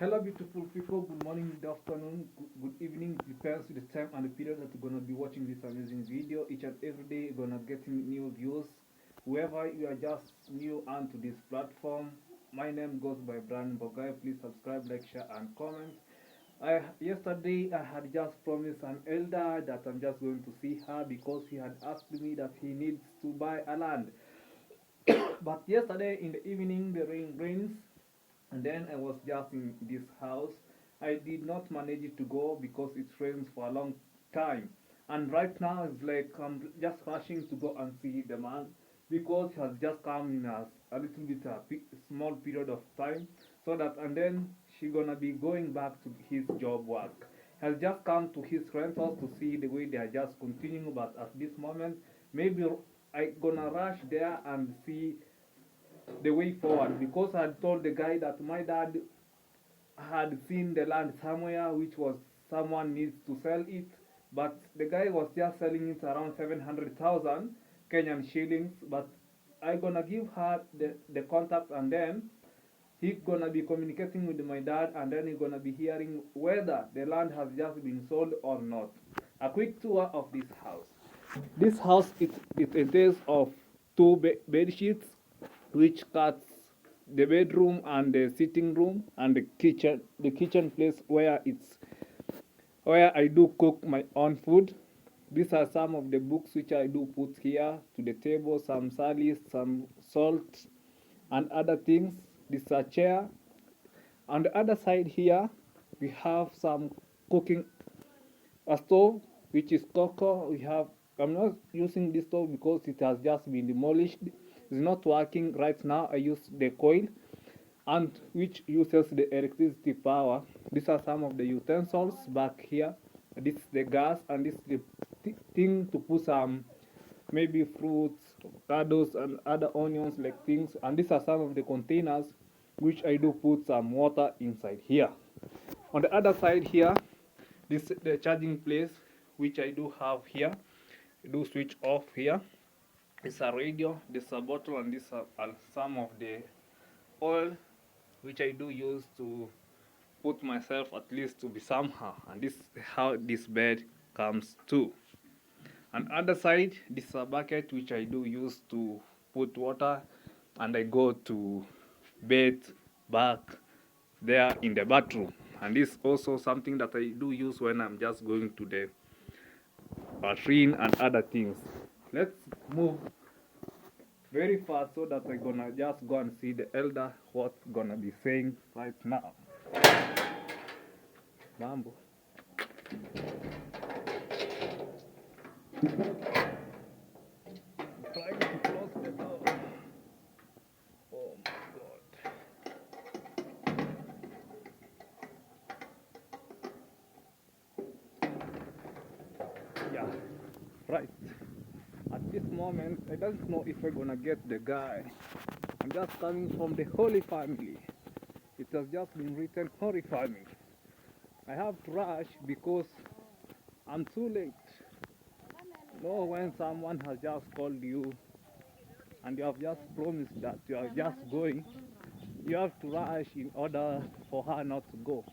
Hello, beautiful people. Good morning, good afternoon, good evening. Depends the time and the period that you're gonna be watching this amazing video. Each and every day, you're gonna getting new views. Whoever you are just new onto this platform, my name goes by Brian Bogai. Please subscribe, like, share, and comment. Yesterday I had just promised an elder that I'm just going to see her because he had asked me that he needs to buy a land. But yesterday in the evening the rain rains, and then I was just in this house. I did not manage to go because it rains for a long time. And right now it's like I'm just rushing to go and see the man because he has just come in a little bit small period of time, so that and then she gonna be going back to his job work. He has just come to his rentals to see the way they are just continuing, but at this moment maybe I gonna rush there and see the way forward, because I had told the guy that my dad had seen the land somewhere which was someone needs to sell it, but the guy was just selling it around 700,000 Kenyan shillings. But I gonna give her the contact, and then he gonna be communicating with my dad, and then he gonna be hearing whether the land has just been sold or not. A quick tour of this house. This house it entails of two bed sheets, which cuts the bedroom and the sitting room and the kitchen place where I do cook my own food. These are some of the books which I do put here to the table, some salads, some salt, and other things. This is a chair. On the other side here, we have some cooking, a stove which is cocoa. I'm not using this stove because it has just been demolished. It's not working right now. I use the coil, and which uses the electricity power. These are some of the utensils back here. This is the gas, and this is the thing to put some maybe fruits, avocados, and other onions like things. And these are some of the containers which I do put some water inside here. On the other side here, this is the charging place which I do have here. I do switch off here. It's a radio, this is a bottle, and these are some of the oil which I do use to put myself at least to be somehow. And this is how this bed comes too. On other side, this is a bucket which I do use to put water, and I go to bed back there in the bathroom. And this is also something that I do use when I'm just going to the bathroom and other things. Let's move very fast so that I'm gonna just go and see the elder what's gonna be saying right now. Mambo. Trying to close the door. Oh my god. Yeah, right. At this moment, I don't know if I'm gonna get the guy. I'm just coming from the Holy Family. It has just been written Holy Family. I have to rush because I'm too late. You know, when someone has just called you and you have just promised that you are just going, you have to rush in order for her not to go.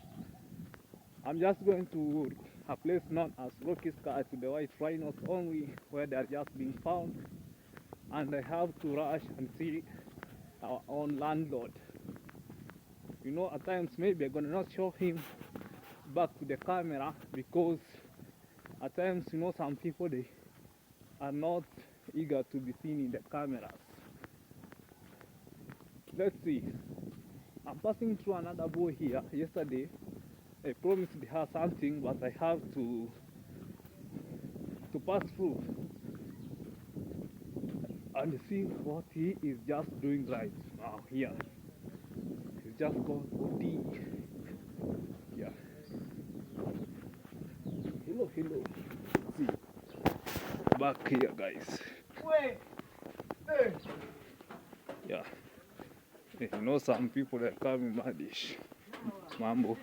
I'm just going to a place known as Rocky's Car to the White Rhinos only, where they are just being found, and I have to rush and see our own landlord. You know, at times maybe I'm gonna not show him back to the camera because at times, you know, some people they are not eager to be seen in the cameras. Let's see. I'm passing through another boy here. Yesterday I promised her something, but I have to pass through and see what he is just doing right now here. He's just called OD. Yeah. Hello. See. Back here, guys. Wait. Hey. Yeah. You know, some people that coming madish. Mambo.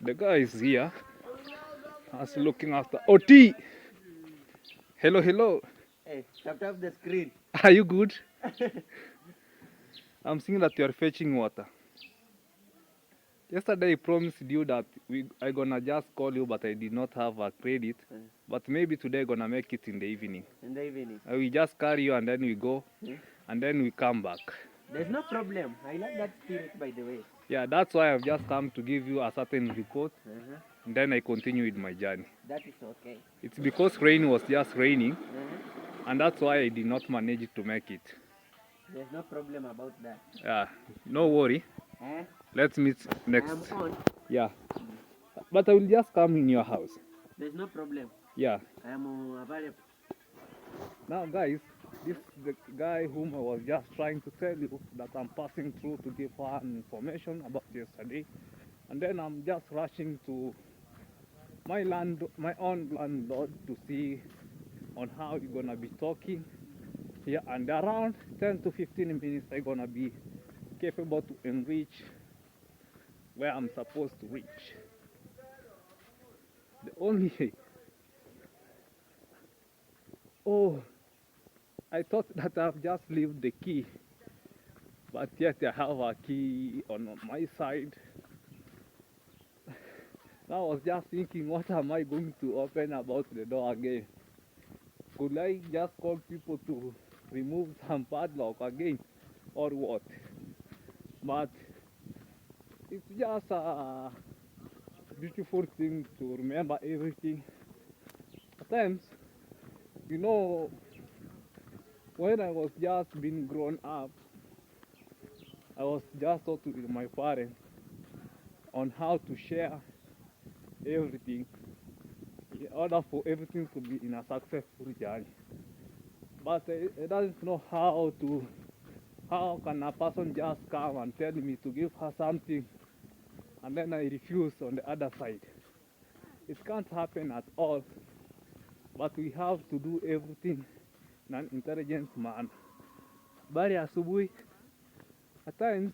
The guy is here. Us looking after OT. Hello. Hey, tap the screen. Are you good? I'm seeing that you are fetching water. Yesterday I promised you that I gonna just call you, but I did not have a credit. But maybe today gonna make it in the evening. In the evening. I will just carry you and then we go, Hmm? and then we come back. There's no problem. I like that spirit, by the way. Yeah, that's why I've just come to give you a certain report, and then I continue with my journey. That is okay. It's because rain was just raining, Uh-huh. and that's why I did not manage to make it. There's no problem about that. Yeah, no worry. Eh? Let's meet I next. am on. Yeah, but I will just come in your house. There's no problem. Yeah. I am available. Now, guys, this is the guy whom I was just trying to tell you that I'm passing through to give her information about yesterday, and then I'm just rushing to my own landlord to see on how you're gonna be talking here, and around 10 to 15 minutes I'm gonna be capable to enrich where I'm supposed to reach. The only oh, I thought that I've just left the key, but yet I have a key on my side. Now I was just thinking, what am I going to open about the door again? Could I just call people to remove some padlock again, or what? But it's just a beautiful thing to remember everything. At times, you know, when I was just being grown up, I was just taught with my parents on how to share everything in order for everything to be in a successful journey. But I don't know how can a person just come and tell me to give her something and then I refuse on the other side. It can't happen at all, but we have to do everything in an intelligent manner. Bari asubuhi, at times,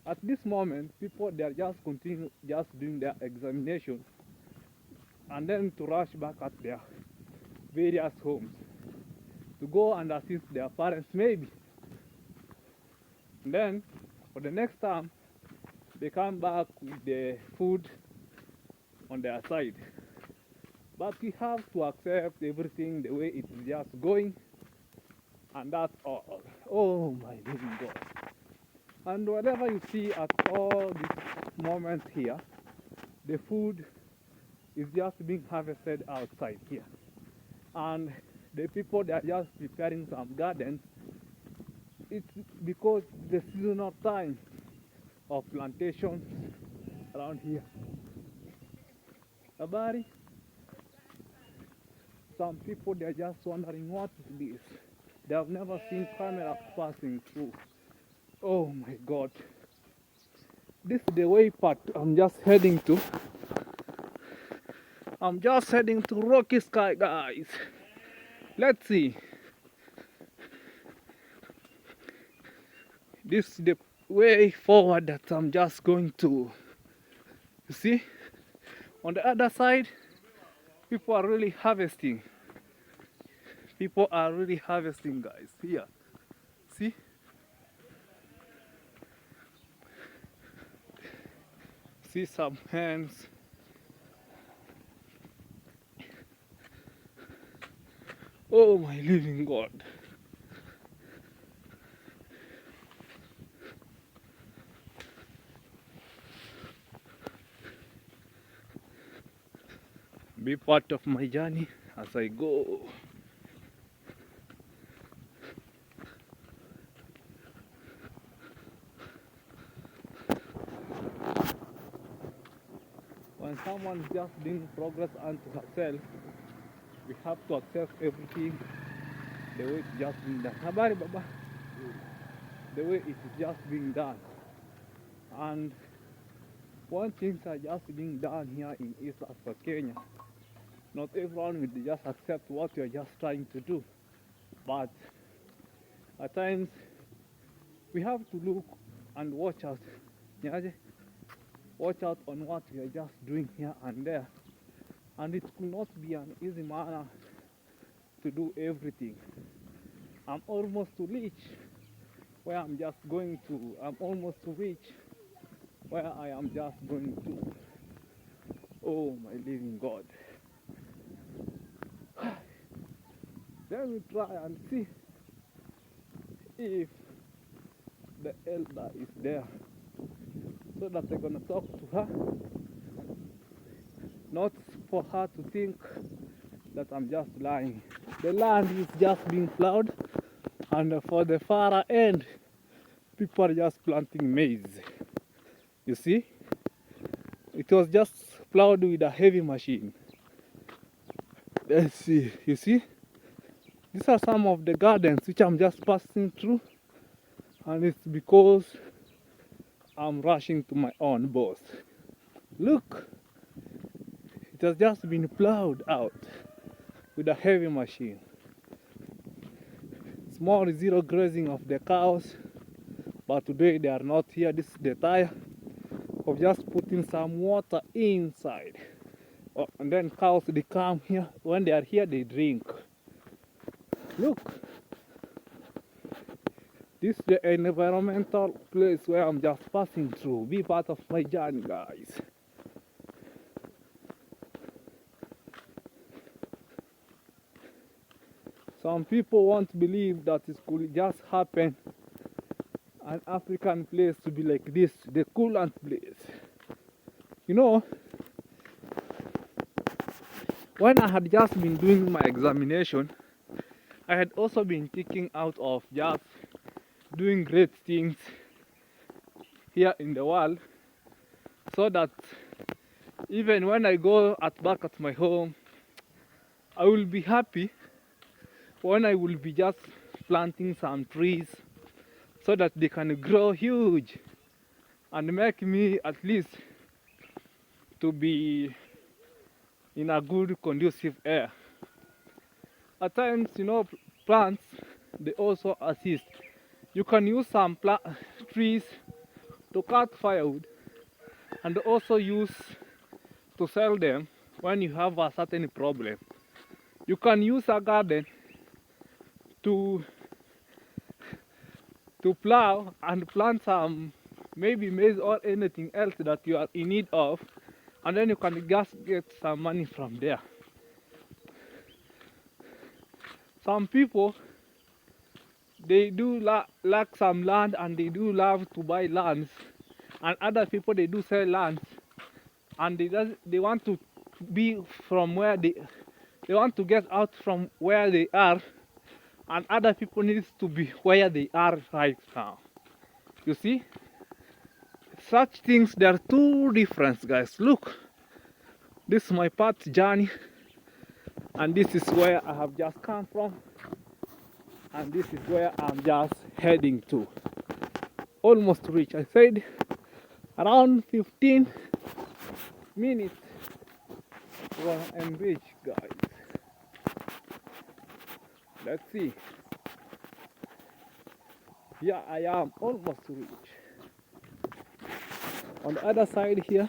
at this moment, people they are just continue just doing their examination and then to rush back at their various homes to go and assist their parents maybe. And then for the next time they come back with the food on their side. But we have to accept everything the way it is just going, and that's all. Oh my living God. And whatever you see at all these moments here, the food is just being harvested outside here. And the people that are just preparing some gardens, it's because the seasonal time of plantations around here. Habari, some people they are just wondering what is this. They have never seen cameras passing through. Oh my God. This is the way part I'm just heading to. I'm just heading to Rocky Sky, guys. Let's see. This is the way forward that I'm just going to. You see? On the other side, people are really harvesting. People are really harvesting, guys. Here. See? See some hands. Oh my living God. Be part of my journey as I go. When someone is just doing progress unto herself, we have to accept everything the way it's just being done. Habari Baba. The way it is just being done. And when things are just being done here in East Africa, Kenya, not everyone will just accept what you are just trying to do. But at times, we have to look and watch out. Watch out on what we are just doing here and there. And it could not be an easy manner to do everything. I'm almost to reach where I'm just going to. I'm almost to reach where I am just going to. Oh my living God. Let me try and see if the elder is there so that I'm gonna talk to her. Not for her to think that I'm just lying. The land is just being plowed, and for the far end, people are just planting maize. You see? It was just plowed with a heavy machine. Let's see, you see? These are some of the gardens which I'm just passing through, and it's because I'm rushing to my own boss. Look, it has just been plowed out with a heavy machine. Small zero grazing of the cows, but today they are not here. This is the tire of just putting some water inside. Oh, and then cows, they come here. When they are here, they drink. Look, this is the environmental place where I'm just passing through. Be part of my journey, guys. Some people won't believe that it could just happen, an African place to be like this, the coolant place. You know, when I had just been doing my examination, I had also been thinking out of just doing great things here in the world, so that even when I go back at my home, I will be happy when I will be just planting some trees so that they can grow huge and make me at least to be in a good conducive air. At times, you know, plants, they also assist. You can use some trees to cut firewood and also use to sell them when you have a certain problem. You can use a garden to plow and plant some maybe maize or anything else that you are in need of, and then you can just get some money from there. Some people, they do lack some land and they do love to buy lands, and other people, they do sell lands and they want to be from where they want to get out from where they are, and other people need to be where they are right now. You see, such things, they are two different, guys. Look, this is my path journey, and this is where I have just come from, and this is where I'm just heading to. Almost reach. I said around 15 minutes when I'm reach, guys. Let's see. Here I am, almost reach. On the other side here,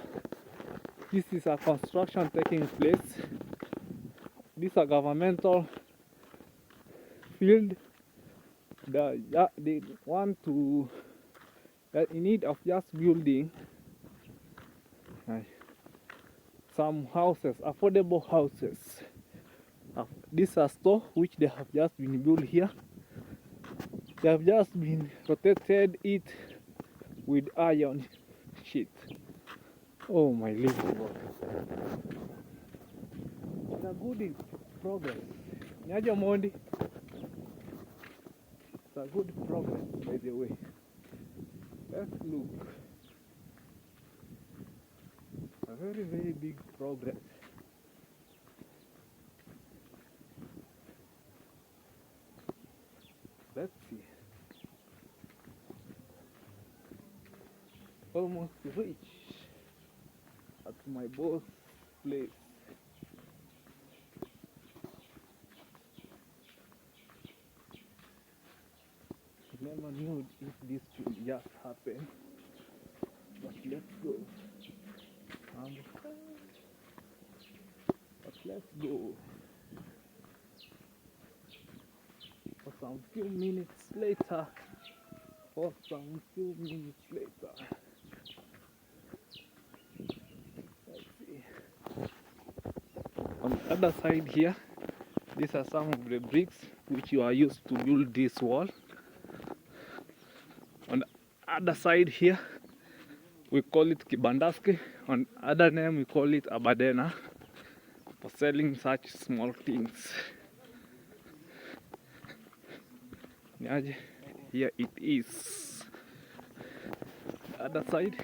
this is a construction taking place. This is a governmental field. They want to, they're in need of just building some houses, affordable houses. This is a store which they have just been built here. They have just been protected it with iron sheet. Oh my little God. It's a good in progress. Nyaja Mondi. It's a good progress, by the way. Let's look. A very, very big progress. Let's see. Almost reach at my boss place. Never knew if this could just happen, but let's go. But let's go. For some few minutes later. Other side here, these are some of the bricks which you are used to build this wall. On the other side here, we call it kibandaski. On other name, we call it abadena, for selling such small things. Here it is. The other side.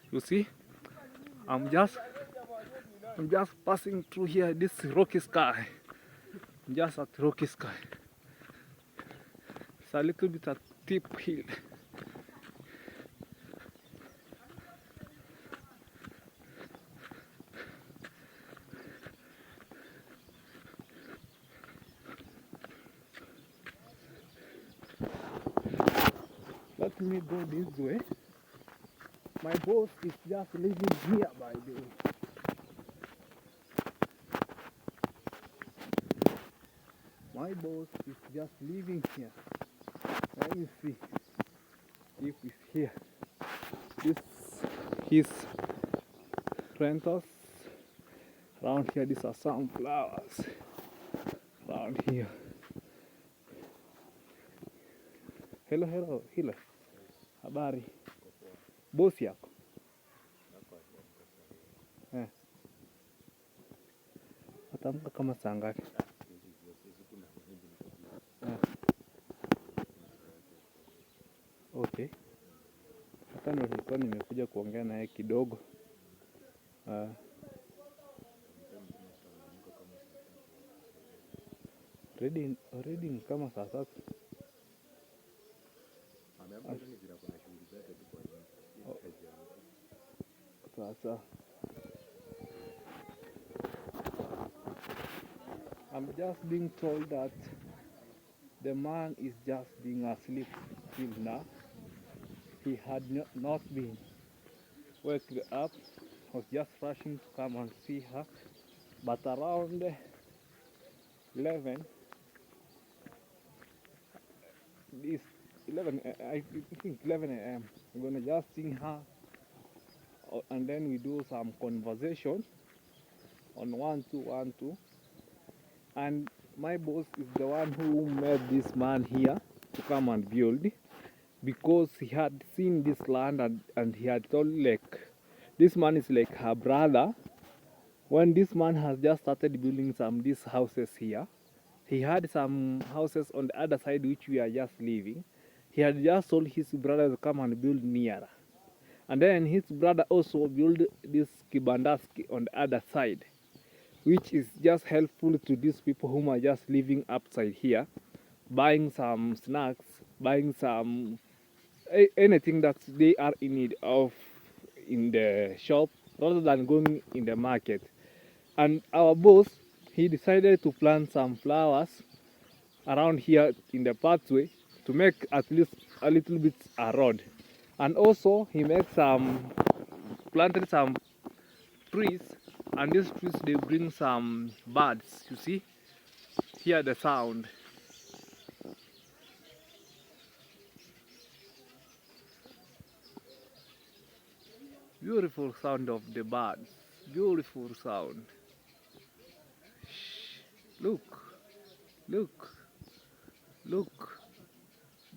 You see, I'm just passing through here. This rocky sky. I'm just at rocky sky. It's a little bit a steep hill. Let me go this way. My boss is just living here, by the way. My boss is just living here. Let me see if he's here. This his rentals. Around here, these are some flowers. Around here. Hello. Habari. Bosi yako? Atamka kama saa ngapi? Okay. Hata ndo nilikuwa nimekuja kuongea naye kidogo. Already ni kama saa 3. Sasa I'm just being told that the man is just being asleep till now. He had not been waked up. Was just rushing to come and see her, but around 11, I think 11 a.m. I'm gonna just see her, and then we do some conversation on 1212. And my boss is the one who made this man here to come and build, because he had seen this land and he had told, like, this man is like her brother. When this man has just started building these houses here, he had some houses on the other side which we are just living. He had just told his brother to come and build nearer. And then his brother also built this kibandaski on the other side, which is just helpful to these people whom are just living upside here, buying some snacks, buying some anything that they are in need of in the shop rather than going in the market. And our boss, he decided to plant some flowers around here in the pathway to make at least a little bit a road. And also he planted some trees, and these trees, they bring some birds. You see, hear the sound. Beautiful sound of the birds. Beautiful sound. Shh. Look.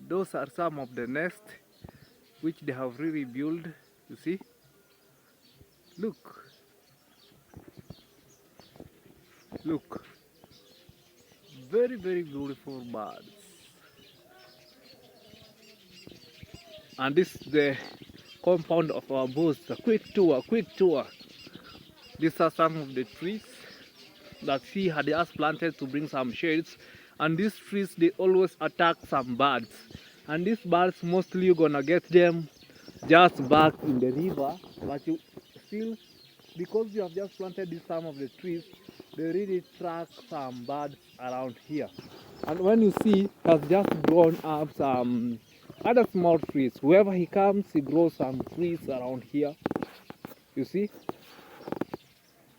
Those are some of the nests which they have really built. You see? Look. Very, very beautiful birds. And this is the compound of our boss. A quick tour. These are some of the trees that he had just planted to bring some shades. And these trees, they always attack some birds. And these birds, mostly you're gonna get them just back in the river. But you still, because you have just planted some of the trees, they really track some birds around here. And when you see, has just grown up some other small trees. Wherever he comes, he grows some trees around here. You see?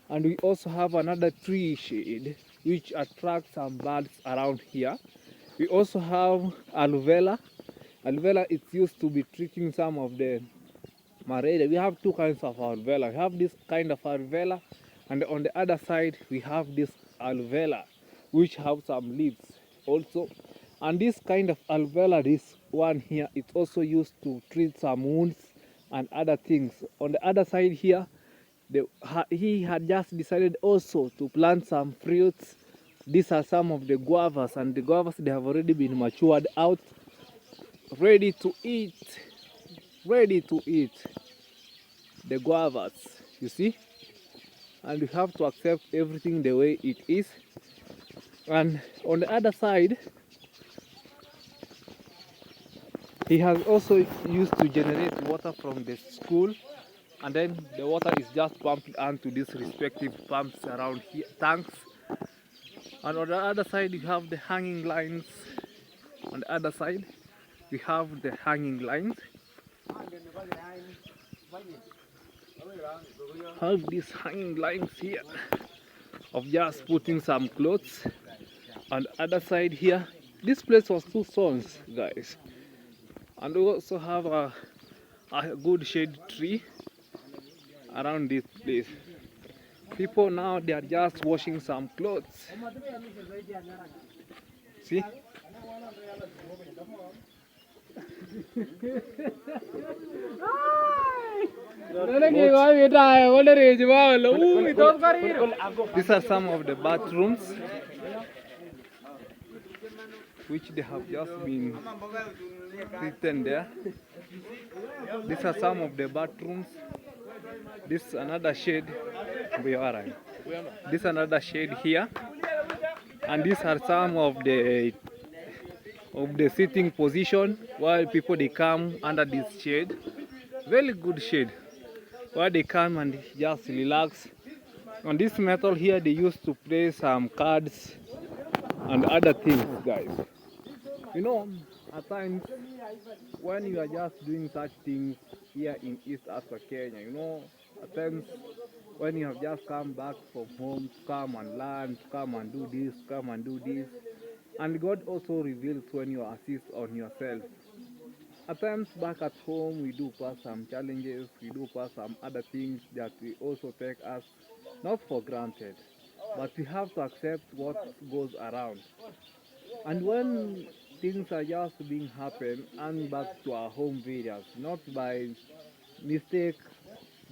And we also have another tree shade which attracts some birds around here. We also have aloe vera. Aloe vera is used to be treating some of the Marede. We have two kinds of aloe vera. We have this kind of aloe vera, and on the other side we have this aloe vera, which have some leaves also. And this kind of aloe vera, this one here, it's also used to treat some wounds and other things. On the other side here, he had just decided also to plant some fruits. These are some of the guavas, and the guavas, they have already been matured out, ready to eat. Ready to eat. The guavas, you see. And we have to accept everything the way it is. And on the other side, he has also used to generate water from the school, and then the water is just pumped onto these respective pumps around here, tanks. And on the other side you have the hanging lines. On the other side we have the hanging lines. Have these hanging lines here of just putting some clothes. On the other side here, this place was 2 stones, guys. And we also have a good shade tree around this place. People now, they are just washing some clothes. See? These are some of the bathrooms which they have just been written there. These are some of the bathrooms. This is another shade. This is another shade here. And these are some of the sitting position while people they come under this shade. Very good shade where they come and just relax. On this metal here, they used to play some cards and other things, guys. You know, at times when you are just doing such things here in East Africa, Kenya, you know, at times when you have just come back from home to come and learn, to come and do this, come and do this, and God also reveals when you assist on yourself. At times back at home, we do pass some challenges, we do pass some other things that we also take us not for granted, but we have to accept what goes around. And when things are just being happen and back to our home areas, not by mistake,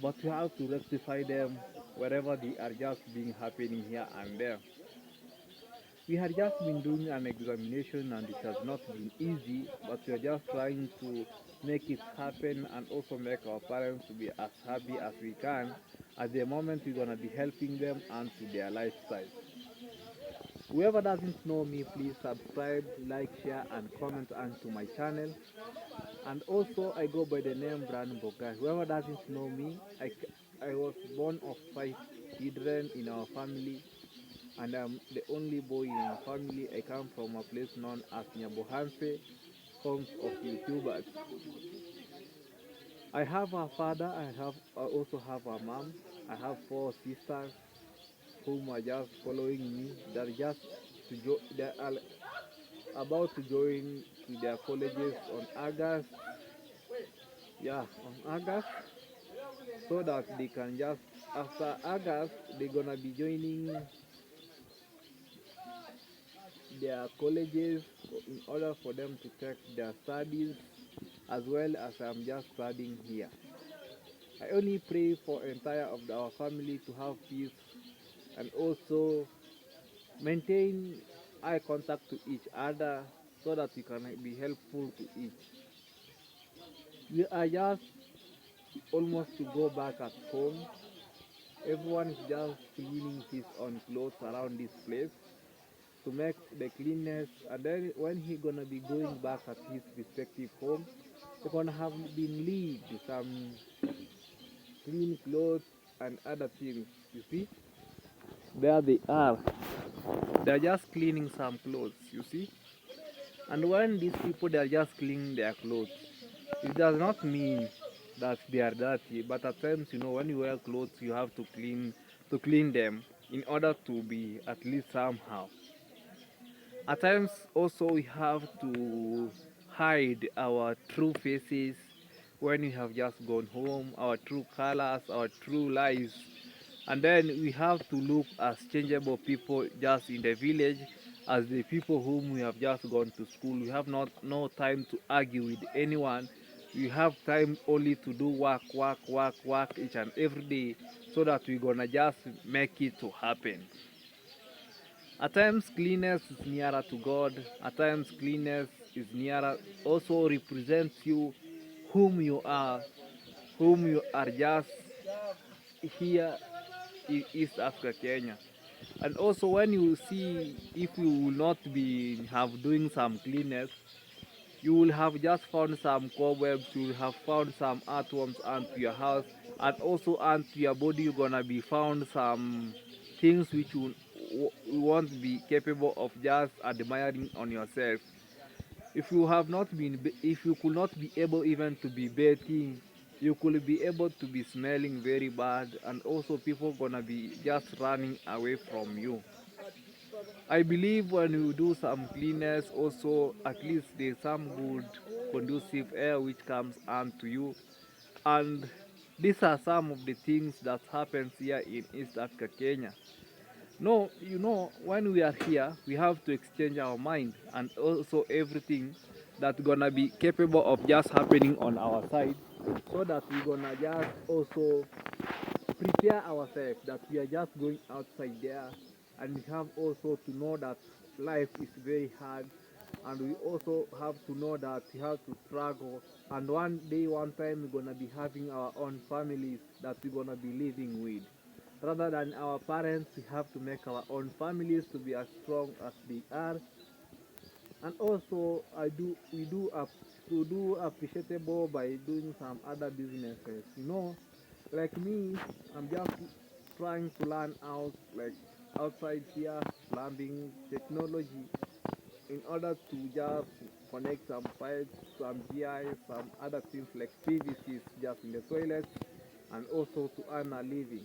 but we have to rectify them wherever they are just being happening here and there. We had just been doing an examination and it has not been easy, but we are just trying to make it happen and also make our parents to be as happy as we can. At the moment we're going to be helping them and to their lifestyle. Whoever doesn't know me, please subscribe, like, share and comment onto my channel. And also I go by the name Boga. Whoever doesn't know me, I was born of 5 children in our family, and I'm the only boy in our family. I come from a place known as Nyabohanse, homes of YouTubers. I have a father, I also have a mom. I have 4 sisters whom are just following me. They are about to join to their colleges on August. Yeah, on August, so that they can just, after August, they're gonna be joining their colleges in order for them to take their studies as well as I'm just studying here. I only pray for entire of our family to have peace and also maintain eye contact to each other so that we can be helpful to each. We are just almost to go back at home. Everyone is just cleaning his own clothes around this place to make the cleanness, and then when he gonna be going back at his respective home, they're gonna have been leave some clean clothes and other things. You see, there they are. They're just cleaning some clothes, you see. And when these people, they are just cleaning their clothes, it does not mean that they are dirty, but at times, you know, when you wear clothes, you have to clean them in order to be at least somehow. At times also we have to hide our true faces when we have just gone home, our true colors, our true lives. And then we have to look as changeable people just in the village, as the people whom we have just gone to school. We have not no time to argue with anyone. We have time only to do work, work, work, work each and every day, so that we're gonna just make it to happen. At times cleanness is nearer to God. At times cleanness is nearer also represents you, whom you are just here in East Africa, Kenya. And also when you see, if you will not be have doing some cleanness, you will have just found some cobwebs, you will have found some earthworms onto your house, and also onto your body you're gonna be found some things which you won't be capable of just admiring on yourself. If you have not been, if you could not be able even to be bathing, you could be able to be smelling very bad, and also people gonna be just running away from you. I believe when you do some cleanness, also at least there's some good conducive air which comes onto you. And these are some of the things that happens here in East Africa, Kenya. No, you know, when we are here, we have to exchange our mind and also everything that's gonna be capable of just happening on our side, so that we're gonna just also prepare ourselves that we are just going outside there, and we have also to know that life is very hard, and we also have to know that we have to struggle, and one day, one time, we're gonna be having our own families that we're gonna be living with. Rather than our parents, we have to make our own families to be as strong as they are. And also we do appreciable by doing some other businesses, you know. Like me, I'm just trying to learn out, like outside here, plumbing technology, in order to just connect some pipes, some GI, some other things like PVCs just in the toilets, and also to earn a living.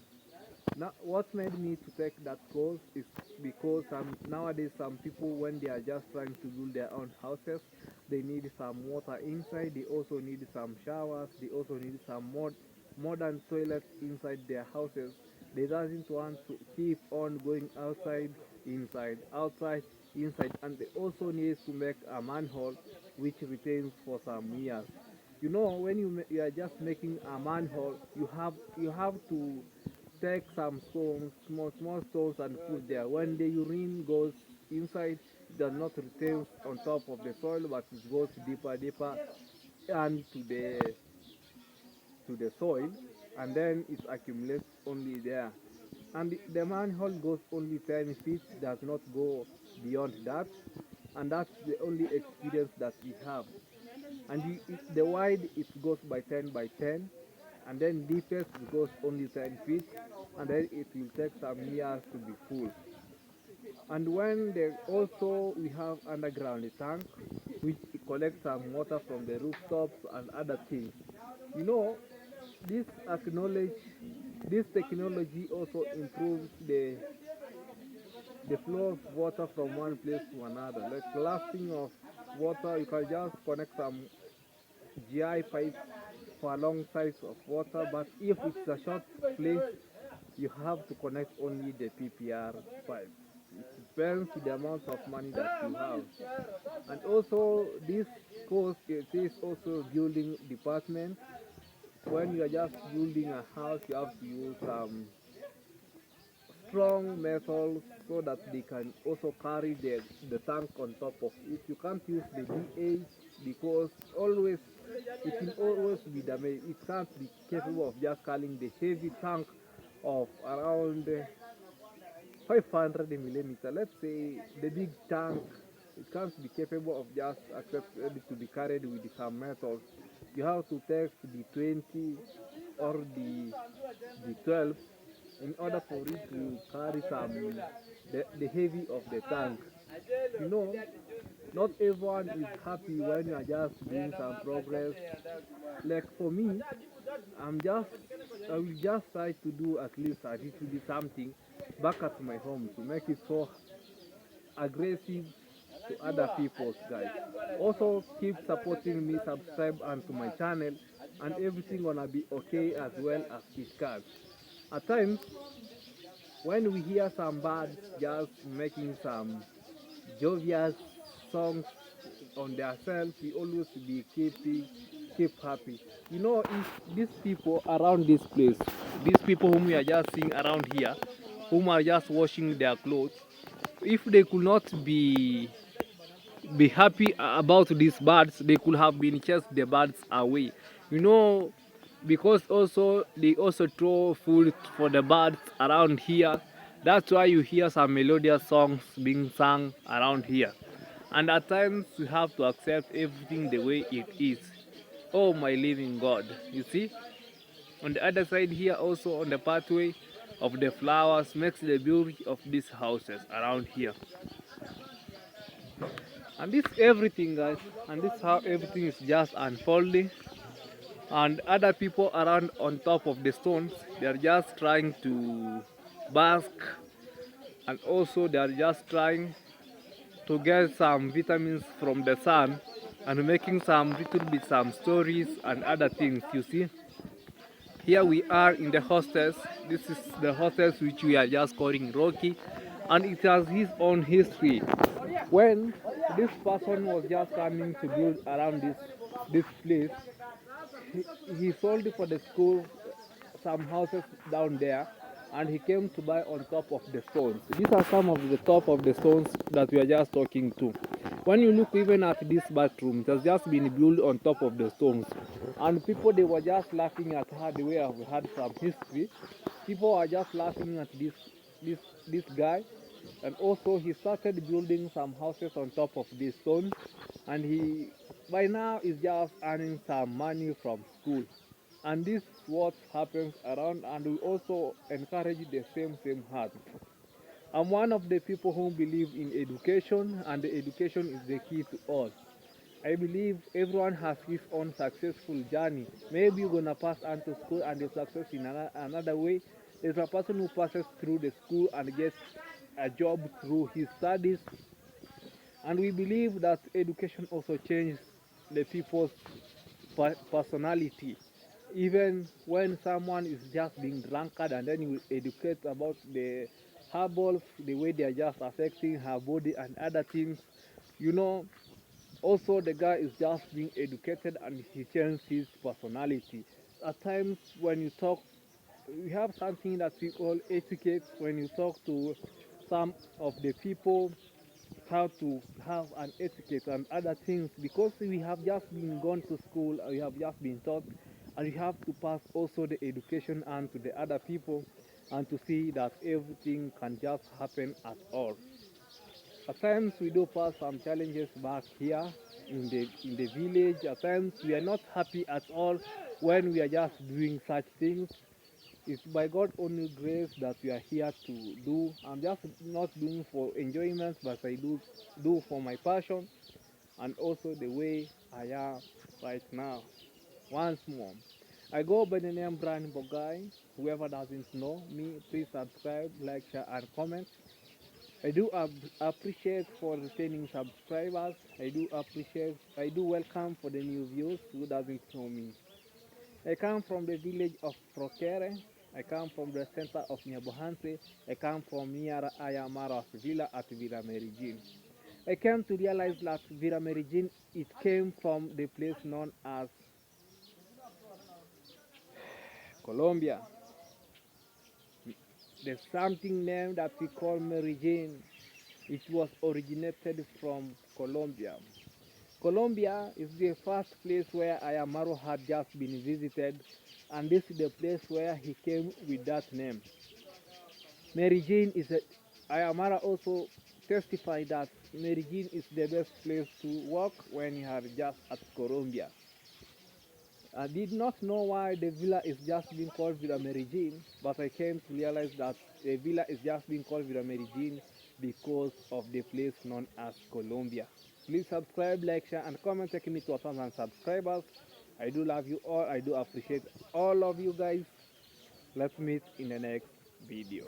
Now, what made me to take that course is because nowadays some people, when they are just trying to build their own houses, they need some water inside, they also need some showers, they also need some modern toilets inside their houses. They doesn't want to keep on going outside, inside, outside, inside, and they also need to make a manhole which retains for some years. You know, when you are just making a manhole, you have to take some stones, small stones, and put there. When the urine goes inside, it does not retain on top of the soil, but it goes deeper and to the soil, and then it accumulates only there. And the manhole goes only 10 feet, does not go beyond that, and that's the only experience that we have. And the wide, it goes by 10 by 10, and then deepest it goes only 10 feet, and then it will take some years to be full. And when there also we have underground tank which collects some water from the rooftops and other things. You know, this acknowledge this technology also improves the flow of water from one place to another. Like lasting of water, you can just connect some GI pipes for a long size of water, but if it's a short place, you have to connect only the PPR pipe. It depends on the amount of money that you have. And also this course, it is also building department. When you are just building a house, you have to use strong metals so that they can also carry the tank on top of it. You can't use the D8 because always it will always be damaged. It can't be capable of just carrying the heavy tank of around 500 millimeter. Let's say the big tank, it can't be capable of just accepted to be carried with some metals. You have to take the 20 or the 12 in order for it to carry the heavy of the tank. You know, not everyone is happy when you are just doing some progress. Like for me, I will just try to do at least a little bit something back at my home to make it so aggressive to other people's guys. Also keep supporting me, subscribe and to my channel and everything gonna be okay as well as it can. At times, when we hear some birds just making some jovial songs on themselves, we always be keep happy. You know, if these people around this place, these people whom we are just seeing around here, whom are just washing their clothes, if they could not be happy about these birds, they could have been chased the birds away. You know, because also they also throw food for the birds around here. That's why you hear some melodious songs being sung around here. And at times we have to accept everything the way it is. Oh my living God. You see? On the other side here also on the pathway of the flowers makes the beauty of these houses around here. And this everything, guys, and this how everything is just unfolding. And other people around on top of the stones, they are just trying to bask, and also they are just trying to get some vitamins from the sun and making some little bit some stories and other things. You see, here we are in the hostels. This is the hostels which we are just calling Rocky, and it has his own history. When this person was just coming to build around this place, he sold for the school some houses down there, and he came to buy on top of the stones. These are some of the top of the stones that we are just talking to. When you look even at this bathroom, it has just been built on top of the stones, and people, they were just laughing at her the way I've heard from history. People are just laughing at this guy. And also he started building some houses on top of these stones, and he by now is just earning some money from school. And this is what happens around, and we also encourage the same heart. I'm one of the people who believe in education, and the education is the key to all. I believe everyone has his own successful journey. Maybe you're gonna pass on to school and you success in another way. There's a person who passes through the school and gets a job through his studies. And we believe that education also changes the people's personality. Even when someone is just being drunkard, and then you educate about the herbals, the way they are just affecting her body and other things, you know, also the guy is just being educated and he changes his personality. At times when you talk, we have something that we call etiquette. When you talk to some of the people, how to have an etiquette and other things, because we have just been gone to school, we have just been taught, and we have to pass also the education on to the other people, and to see that everything can just happen at all. At times we do pass some challenges back here in the village. At times we are not happy at all when we are just doing such things. It's by God's only grace that we are here to do. I'm just not doing for enjoyment, but I do for my passion, and also the way I am right now. Once more, I go by the name Brian Bogai. Whoever doesn't know me, please subscribe, like, share, and comment. I do appreciate for retaining subscribers. I do welcome for the new viewers who doesn't know me. I come from the village of Prokere. I come from the center of Nyabohanse. I come from near Ayamara's villa at Villa Merijin. I came to realize that Villa Merijin, it came from the place known as Colombia. There's something named that we call Merijin. It was originated from Colombia. Colombia is the first place where Ayamaro had just been visited, and this is the place where he came with that name. Mary Jane is a, Ayamara also testified that Mary Jane is the best place to work when you are just at Colombia. I did not know why the villa is just being called Villa Mary Jane, but I came to realize that the villa is just being called Villa Mary Jane because of the place known as Colombia. Please subscribe, like, share, and comment, taking me to 1,000 subscribers. I do love you all. I do appreciate all of you guys. Let's meet in the next video.